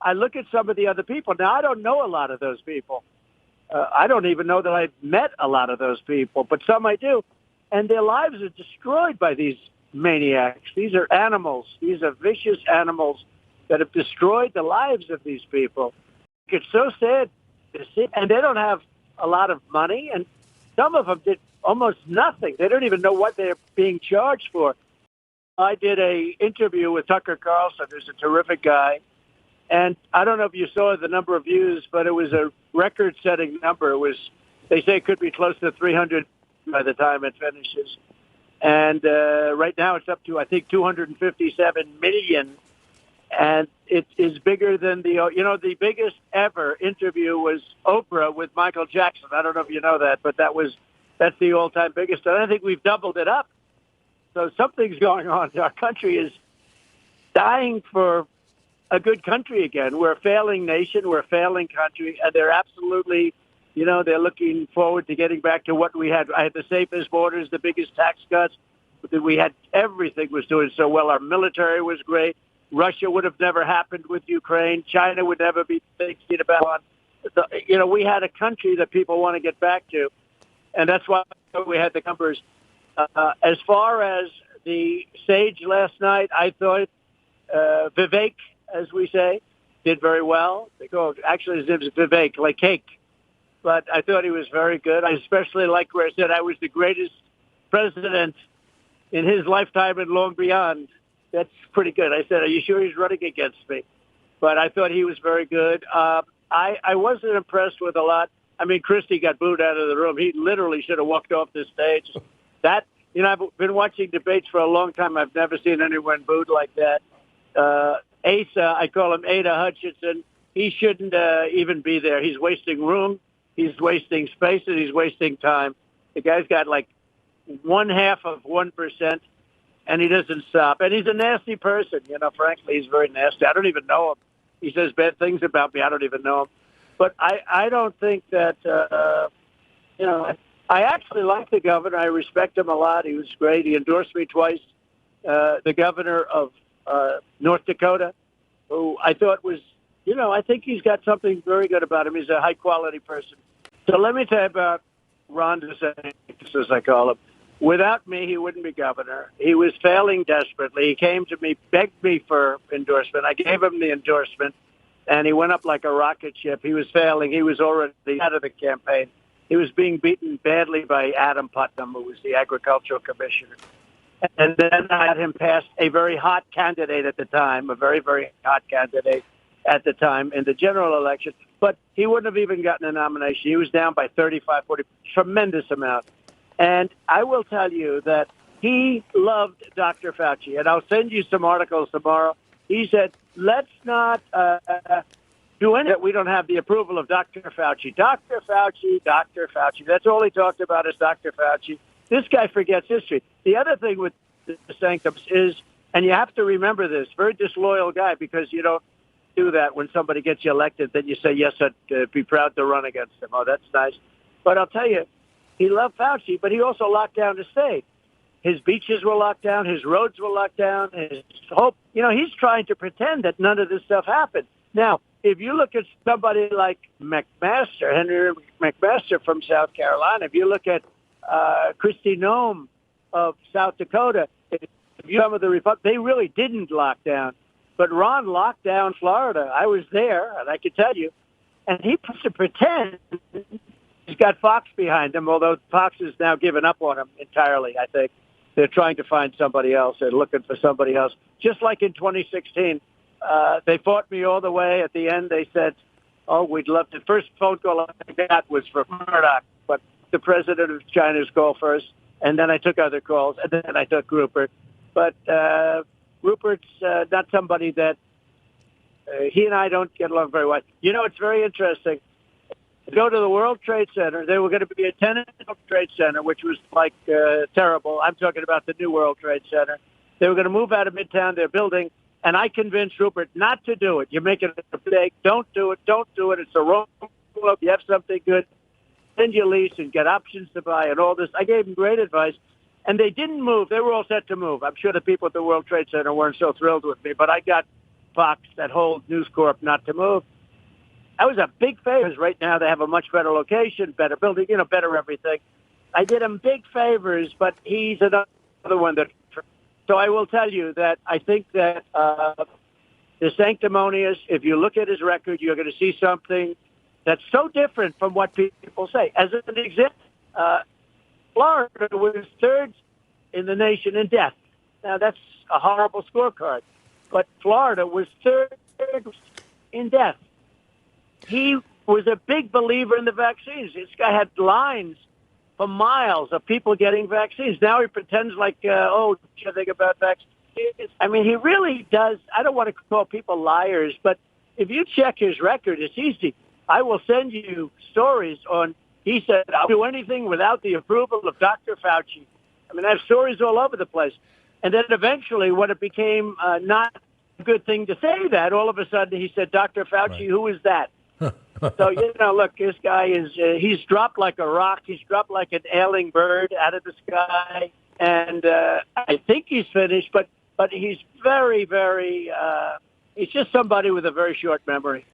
I look at some of the other people. Now, I don't know a lot of those people. I don't even know that I've met a lot of those people, but some I do. And their lives are destroyed by these maniacs. These are animals. These are vicious animals that have destroyed the lives of these people. It's so sad to see. And they don't have a lot of money, and some of them did almost nothing. They don't even know what they're being charged for. I did a interview with Tucker Carlson, who's a terrific guy. And I don't know if you saw the number of views, but it was a record-setting number. It was, they say it could be close to 300 by the time it finishes. And right now it's up to, I think, 257 million. And it is bigger than the biggest ever interview was Oprah with Michael Jackson. I don't know if you know that, but that's the all-time biggest. And I think we've doubled it up. So something's going on. Our country is dying for a good country again. We're a failing nation. We're a failing country. And they're absolutely, they're looking forward to getting back to what we had. I had the safest borders, the biggest tax cuts. We had everything was doing so well. Our military was great. Russia would have never happened with Ukraine. China would never be thinking about it. We had a country that people want to get back to. And that's why we had the numbers. As far as the stage last night, I thought Vivek, as we say, did very well. Actually, his name is Vivek, like cake. But I thought he was very good. I especially like where I said I was the greatest president in his lifetime and long beyond. That's pretty good. I said, are you sure he's running against me? But I thought he was very good. I wasn't impressed with a lot. I mean, Christie got booed out of the room. He literally should have walked off the stage. I've been watching debates for a long time. I've never seen anyone booed like that. Asa, I call him Ada Hutchinson. He shouldn't even be there. He's wasting room. He's wasting space, and he's wasting time. The guy's got like 0.5%, and he doesn't stop. And he's a nasty person. Frankly, he's very nasty. I don't even know him. He says bad things about me. I don't even know him. But I don't think that, I actually like the governor. I respect him a lot. He was great. He endorsed me twice. The governor of North Dakota, who I thought was, I think he's got something very good about him. He's a high-quality person. So let me tell you about Ron DeSantis, as I call him. Without me, he wouldn't be governor. He was failing desperately. He came to me, begged me for endorsement. I gave him the endorsement, and he went up like a rocket ship. He was failing. He was already out of the campaign. He was being beaten badly by Adam Putnam, who was the agricultural commissioner. And then I had him pass a very hot candidate at the time, a very, very hot candidate at the time in the general election. But he wouldn't have even gotten a nomination. He was down by 35, 40, tremendous amount. And I will tell you that he loved Dr. Fauci. And I'll send you some articles tomorrow. He said, let's not do anything that we don't have the approval of Dr. Fauci. Dr. Fauci, Dr. Fauci. That's all he talked about is Dr. Fauci. This guy forgets history. The other thing with the sanctums is, and you have to remember this, very disloyal guy, because you don't do that when somebody gets you elected. Then you say, yes, I'd be proud to run against him. Oh, that's nice. But I'll tell you, he loved Fauci, but he also locked down the state. His beaches were locked down. His roads were locked down. His hope, he's trying to pretend that none of this stuff happened. Now, if you look at somebody like McMaster, Henry McMaster from South Carolina, if you look at Kristi Noem of South Dakota, some of the Republicans, they really didn't lock down. But Ron locked down Florida. I was there, and I can tell you. And he puts to pretend he's got Fox behind him, although Fox has now given up on him entirely, I think. They're trying to find somebody else. They're looking for somebody else. Just like in 2016, they fought me all the way. At the end, they said, oh, we'd love to. First phone call I got was from Murdoch, but the president of China's call first. And then I took other calls, and then I took Rupert. But Rupert's not somebody that he and I don't get along very well. It's very interesting. Go to the World Trade Center. They were going to be a tenant Trade Center, which was like terrible. I'm talking about the new World Trade Center. They were going to move out of Midtown, their building, and I convinced Rupert not to do it. You're making a mistake. Don't do it. Don't do it. It's a wrong look. You have something good. Send your lease and get options to buy and all this. I gave them great advice, and they didn't move. They were all set to move. I'm sure the people at the World Trade Center weren't so thrilled with me, but I got Fox that whole News Corp not to move. I was a big favor because right now they have a much better location, better building, better everything. I did him big favors, but he's another one that. So I will tell you that I think that the sanctimonious, if you look at his record, you're going to see something that's so different from what people say. As an example, Florida was third in the nation in death. Now, that's a horrible scorecard. But Florida was third in death. He was a big believer in the vaccines. This guy had lines for miles of people getting vaccines. Now he pretends like, you think about vaccines. I mean, he really does. I don't want to call people liars, but if you check his record, it's easy. I will send you stories on, he said, I'll do anything without the approval of Dr. Fauci. I mean, I have stories all over the place. And then eventually, when it became not a good thing to say that, all of a sudden he said, Dr. Fauci, right. Who is that? So, look, this guy he's dropped like a rock. He's dropped like an ailing bird out of the sky. And I think he's finished, but he's very, very, he's just somebody with a very short memory.